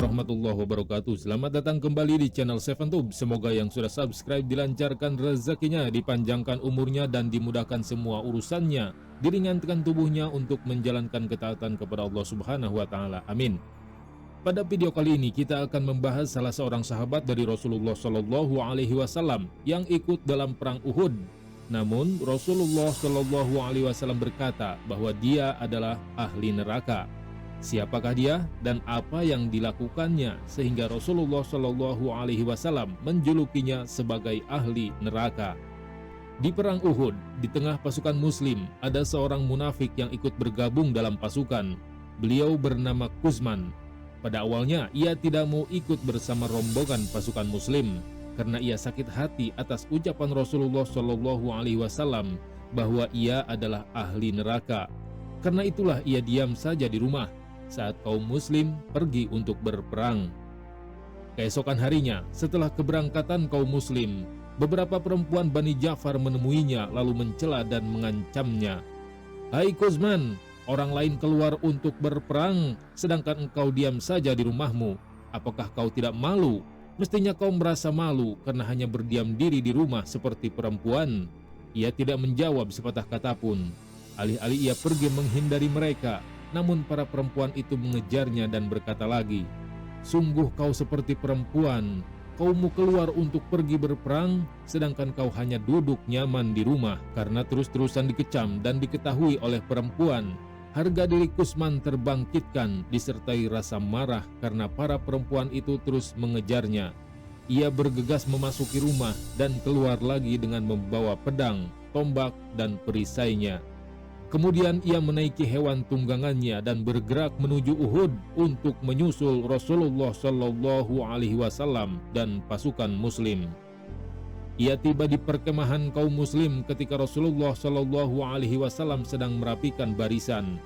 warahmatullahi wabarakatuh. Selamat datang kembali di channel Seventube. Semoga yang sudah subscribe dilancarkan rezekinya, dipanjangkan umurnya, dan dimudahkan semua urusannya, diringankan tubuhnya untuk menjalankan ketaatan kepada Allah Subhanahu wa Ta'ala. Amin. Pada video kali ini kita akan membahas salah seorang sahabat dari Rasulullah Shallallahu Alaihi Wasallam yang ikut dalam perang Uhud. Namun Rasulullah Shallallahu Alaihi Wasallam berkata bahwa dia adalah ahli neraka. Siapakah dia dan apa yang dilakukannya sehingga Rasulullah Shallallahu Alaihi Wasallam menjulukinya sebagai ahli neraka? Di perang Uhud, di tengah pasukan Muslim, ada seorang munafik yang ikut bergabung dalam pasukan. Beliau bernama Kusman. Pada awalnya ia tidak mau ikut bersama rombongan pasukan Muslim karena ia sakit hati atas ucapan Rasulullah Shallallahu Alaihi Wasallam bahwa ia adalah ahli neraka. Karena itulah ia diam saja di rumah saat kaum Muslim pergi untuk berperang. Keesokan harinya, setelah keberangkatan kaum Muslim, beberapa perempuan Bani Ja'far menemuinya lalu mencela dan mengancamnya. "Hai Kusman, orang lain keluar untuk berperang, sedangkan engkau diam saja di rumahmu. Apakah kau tidak malu? Mestinya kau merasa malu karena hanya berdiam diri di rumah seperti perempuan." Ia tidak menjawab sepatah kata pun. Alih-alih ia pergi menghindari mereka, namun para perempuan itu mengejarnya dan berkata lagi, "Sungguh kau seperti perempuan, kaummu keluar untuk pergi berperang, sedangkan kau hanya duduk nyaman di rumah." Karena terus-terusan dikecam dan diketahui oleh perempuan, harga diri Kusman terbangkitkan disertai rasa marah karena para perempuan itu terus mengejarnya. Ia bergegas memasuki rumah dan keluar lagi dengan membawa pedang, tombak, dan perisainya. Kemudian ia menaiki hewan tunggangannya dan bergerak menuju Uhud untuk menyusul Rasulullah Shallallahu Alaihi Wasallam dan pasukan Muslim. Ia tiba di perkemahan kaum Muslim ketika Rasulullah Shallallahu Alaihi Wasallam sedang merapikan barisan.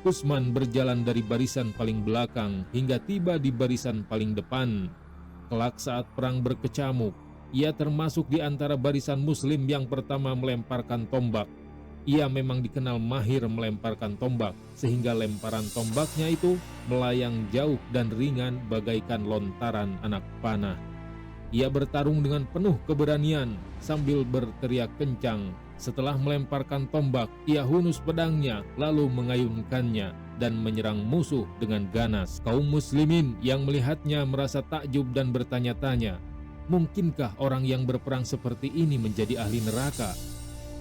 Kusman berjalan dari barisan paling belakang hingga tiba di barisan paling depan. Kelak saat perang berkecamuk, ia termasuk di antara barisan Muslim yang pertama melemparkan tombak. Ia memang dikenal mahir melemparkan tombak, sehingga lemparan tombaknya itu melayang jauh dan ringan bagaikan lontaran anak panah. Ia bertarung dengan penuh keberanian sambil berteriak kencang. Setelah melemparkan tombak, ia hunus pedangnya lalu mengayunkannya dan menyerang musuh dengan ganas. Kaum muslimin yang melihatnya merasa takjub dan bertanya-tanya, mungkinkah orang yang berperang seperti ini menjadi ahli neraka?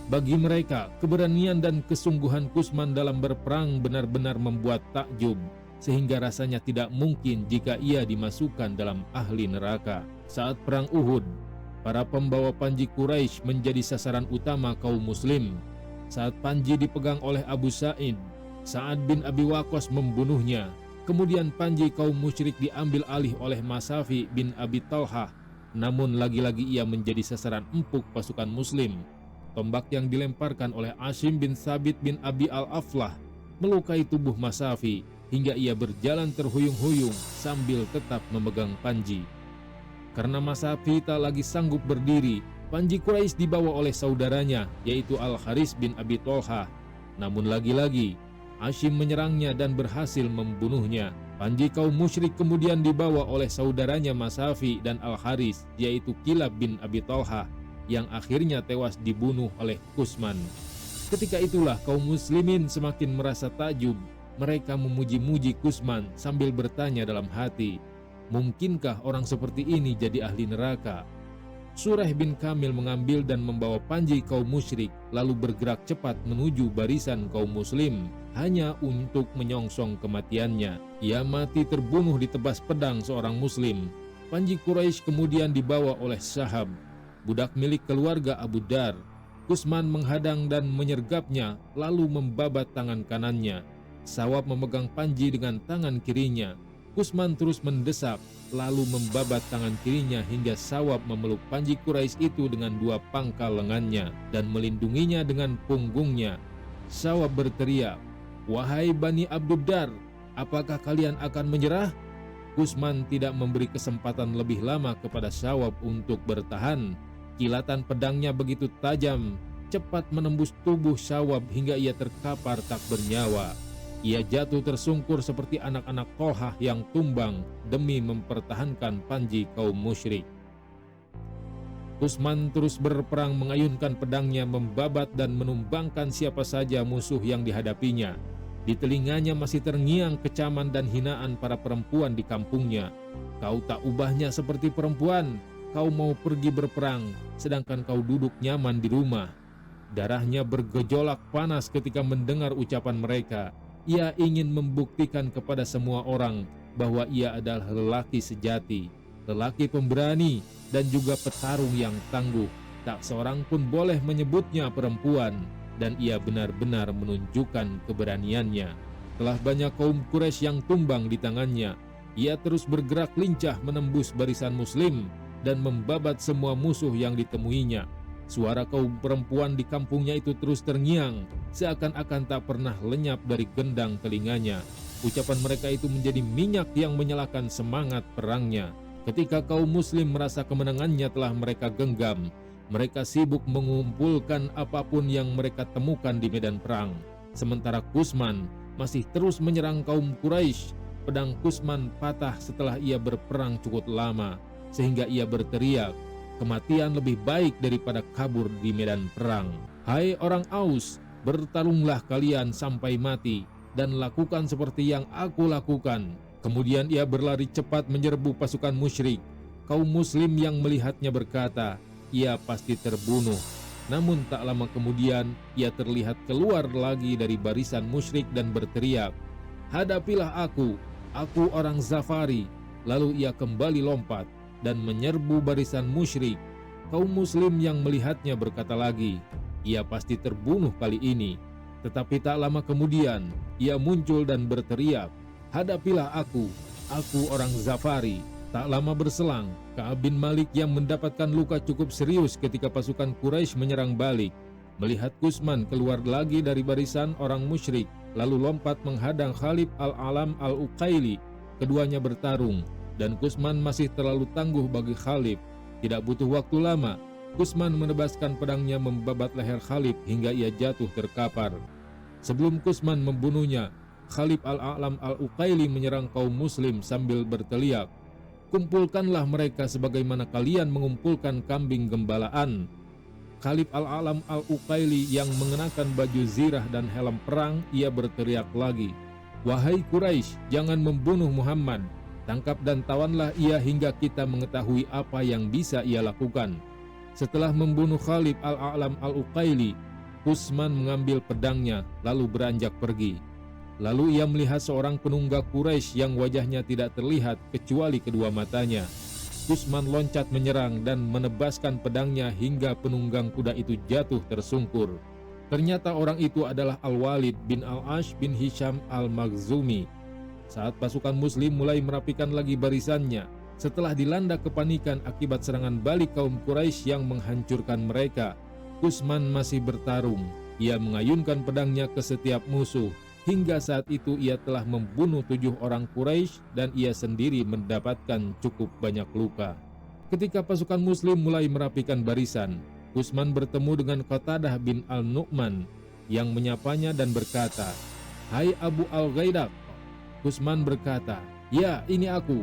Bagi mereka, keberanian dan kesungguhan Kusman dalam berperang benar-benar membuat takjub, sehingga rasanya tidak mungkin jika ia dimasukkan dalam ahli neraka. Saat perang Uhud, para pembawa panji Quraisy menjadi sasaran utama kaum muslim. Saat panji dipegang oleh Abu Sa'id, Sa'ad bin Abi Waqqas membunuhnya. Kemudian panji kaum musyrik diambil alih oleh Masafi bin Abi Talhah. Namun lagi-lagi ia menjadi sasaran empuk pasukan muslim. Tombak yang dilemparkan oleh Asim bin Thabit bin Abi Al-Aflah melukai tubuh Masafi hingga ia berjalan terhuyung-huyung sambil tetap memegang panji. Karena Masafi tak lagi sanggup berdiri, panji Quraisy dibawa oleh saudaranya yaitu Al-Haris bin Abi Thalhah. Namun lagi-lagi Asim menyerangnya dan berhasil membunuhnya. Panji kaum musyrik kemudian dibawa oleh saudaranya Masafi dan Al-Haris yaitu Kilab bin Abi Thalhah, yang akhirnya tewas dibunuh oleh Kusman. Ketika itulah kaum muslimin semakin merasa takjub. Mereka memuji-muji Kusman sambil bertanya dalam hati, mungkinkah orang seperti ini jadi ahli neraka? Surah bin Kamil mengambil dan membawa panji kaum musyrik lalu bergerak cepat menuju barisan kaum muslim hanya untuk menyongsong kematiannya. Ia mati terbunuh ditebas pedang seorang muslim. Panji Quraisy kemudian dibawa oleh Syahab, budak milik keluarga Abu Dar. Kusman menghadang dan menyergapnya lalu membabat tangan kanannya. Sawab memegang panji dengan tangan kirinya. Kusman terus mendesak lalu membabat tangan kirinya hingga Sawab memeluk panji Quraisy itu dengan dua pangkal lengannya dan melindunginya dengan punggungnya. Sawab berteriak, "Wahai Bani Abduddar, apakah kalian akan menyerah?" Kusman tidak memberi kesempatan lebih lama kepada Sawab untuk bertahan. Kilatan pedangnya begitu tajam, cepat menembus tubuh Sawab hingga ia terkapar tak bernyawa. Ia jatuh tersungkur seperti anak-anak Tolhah yang tumbang demi mempertahankan panji kaum musyrik. Kusman terus berperang mengayunkan pedangnya membabat dan menumbangkan siapa saja musuh yang dihadapinya. Di telinganya masih terngiang kecaman dan hinaan para perempuan di kampungnya. Kau tak ubahnya seperti perempuan, kau mau pergi berperang, sedangkan kau duduk nyaman di rumah. Darahnya bergejolak panas ketika mendengar ucapan mereka. Ia ingin membuktikan kepada semua orang bahwa ia adalah lelaki sejati, lelaki pemberani, dan juga petarung yang tangguh. Tak seorang pun boleh menyebutnya perempuan, dan ia benar-benar menunjukkan keberaniannya. Telah banyak kaum Quraisy yang tumbang di tangannya. Ia terus bergerak lincah menembus barisan muslim dan membabat semua musuh yang ditemuinya. Suara kaum perempuan di kampungnya itu terus terngiang, seakan-akan tak pernah lenyap dari gendang telinganya. Ucapan mereka itu menjadi minyak yang menyalakan semangat perangnya. Ketika kaum muslim merasa kemenangannya telah mereka genggam, mereka sibuk mengumpulkan apapun yang mereka temukan di medan perang. Sementara Kusman masih terus menyerang kaum Quraisy. Pedang Kusman patah setelah ia berperang cukup lama, sehingga ia berteriak, "Kematian lebih baik daripada kabur di medan perang. Hai orang Aus, bertarunglah kalian sampai mati dan lakukan seperti yang aku lakukan." Kemudian ia berlari cepat menyerbu pasukan musyrik. Kaum muslim yang melihatnya berkata, ia pasti terbunuh. Namun tak lama kemudian ia terlihat keluar lagi dari barisan musyrik dan berteriak, "Hadapilah aku orang Zafari." Lalu ia kembali lompat dan menyerbu barisan musyrik. Kaum muslim yang melihatnya berkata lagi, ia pasti terbunuh kali ini. Tetapi tak lama kemudian ia muncul dan berteriak, "Hadapilah aku orang Zafari." Tak lama berselang, Ka'ab bin Malik yang mendapatkan luka cukup serius ketika pasukan Quraisy menyerang balik, melihat Kusman keluar lagi dari barisan orang musyrik, lalu lompat menghadang Khalid al-Alam al-Uqaili. Keduanya bertarung, dan Kusman masih terlalu tangguh bagi Khalid. Tidak butuh waktu lama, Kusman menebaskan pedangnya membabat leher Khalid hingga ia jatuh terkapar. Sebelum Kusman membunuhnya, Khalid al-Alam al-Uqaili menyerang kaum muslim sambil berteriak, "Kumpulkanlah mereka sebagaimana kalian mengumpulkan kambing gembalaan." Khalid al-Alam al-Uqaili yang mengenakan baju zirah dan helm perang, ia berteriak lagi, "Wahai Quraisy, jangan membunuh Muhammad. Tangkap dan tawanlah ia hingga kita mengetahui apa yang bisa ia lakukan." Setelah membunuh Khalid al-Alam al-Uqaili, Kusman mengambil pedangnya lalu beranjak pergi. Lalu ia melihat seorang penunggang Quraisy yang wajahnya tidak terlihat kecuali kedua matanya. Kusman loncat menyerang dan menebaskan pedangnya hingga penunggang kuda itu jatuh tersungkur. Ternyata orang itu adalah Al-Walid bin Al-Ash bin Hisham Al-Makhzumi. Saat pasukan muslim mulai merapikan lagi barisannya, setelah dilanda kepanikan akibat serangan balik kaum Quraisy yang menghancurkan mereka, Kusman masih bertarung. Ia mengayunkan pedangnya ke setiap musuh. Hingga saat itu ia telah membunuh 7 orang Quraisy dan ia sendiri mendapatkan cukup banyak luka. Ketika pasukan muslim mulai merapikan barisan, Kusman bertemu dengan Qatadah bin Al-Nu'man yang menyapanya dan berkata, "Hai Abu Al-Ghaidak." Kusman berkata, "Ya, ini aku."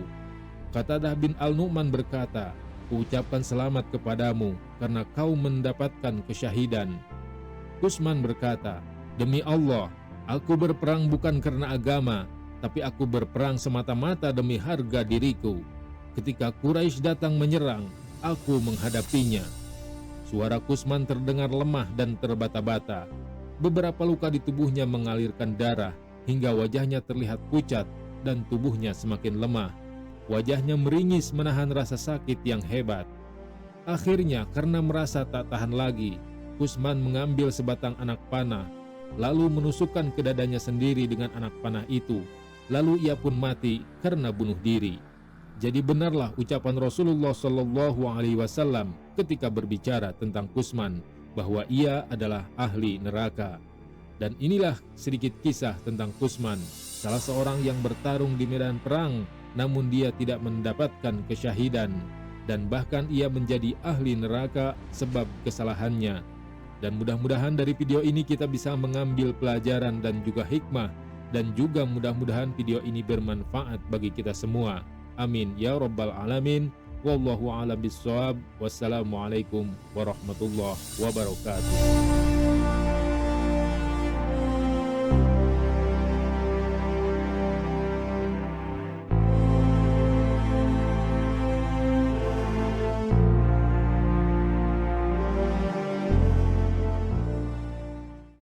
Qatadah bin Al-Nu'man berkata, "Ucapkan selamat kepadamu karena kau mendapatkan kesyahidan." Kusman berkata, "Demi Allah, aku berperang bukan karena agama, tapi aku berperang semata-mata demi harga diriku. Ketika Quraisy datang menyerang, aku menghadapinya." Suara Kusman terdengar lemah dan terbata-bata. Beberapa luka di tubuhnya mengalirkan darah, hingga wajahnya terlihat pucat dan tubuhnya semakin lemah. Wajahnya meringis menahan rasa sakit yang hebat. Akhirnya, karena merasa tak tahan lagi, Kusman mengambil sebatang anak panah, lalu menusukkan ke dadanya sendiri dengan anak panah itu. Lalu ia pun mati karena bunuh diri. Jadi benarlah ucapan Rasulullah SAW ketika berbicara tentang Kusman, bahwa ia adalah ahli neraka. Dan inilah sedikit kisah tentang Kusman, salah seorang yang bertarung di medan perang, namun dia tidak mendapatkan kesyahidan, dan bahkan ia menjadi ahli neraka sebab kesalahannya. Dan mudah-mudahan dari video ini kita bisa mengambil pelajaran dan juga hikmah dan juga mudah-mudahan video ini bermanfaat bagi kita semua. Amin ya rabbal alamin. Wallahu a'lam bishawab. Wassalamualaikum warahmatullahi wabarakatuh.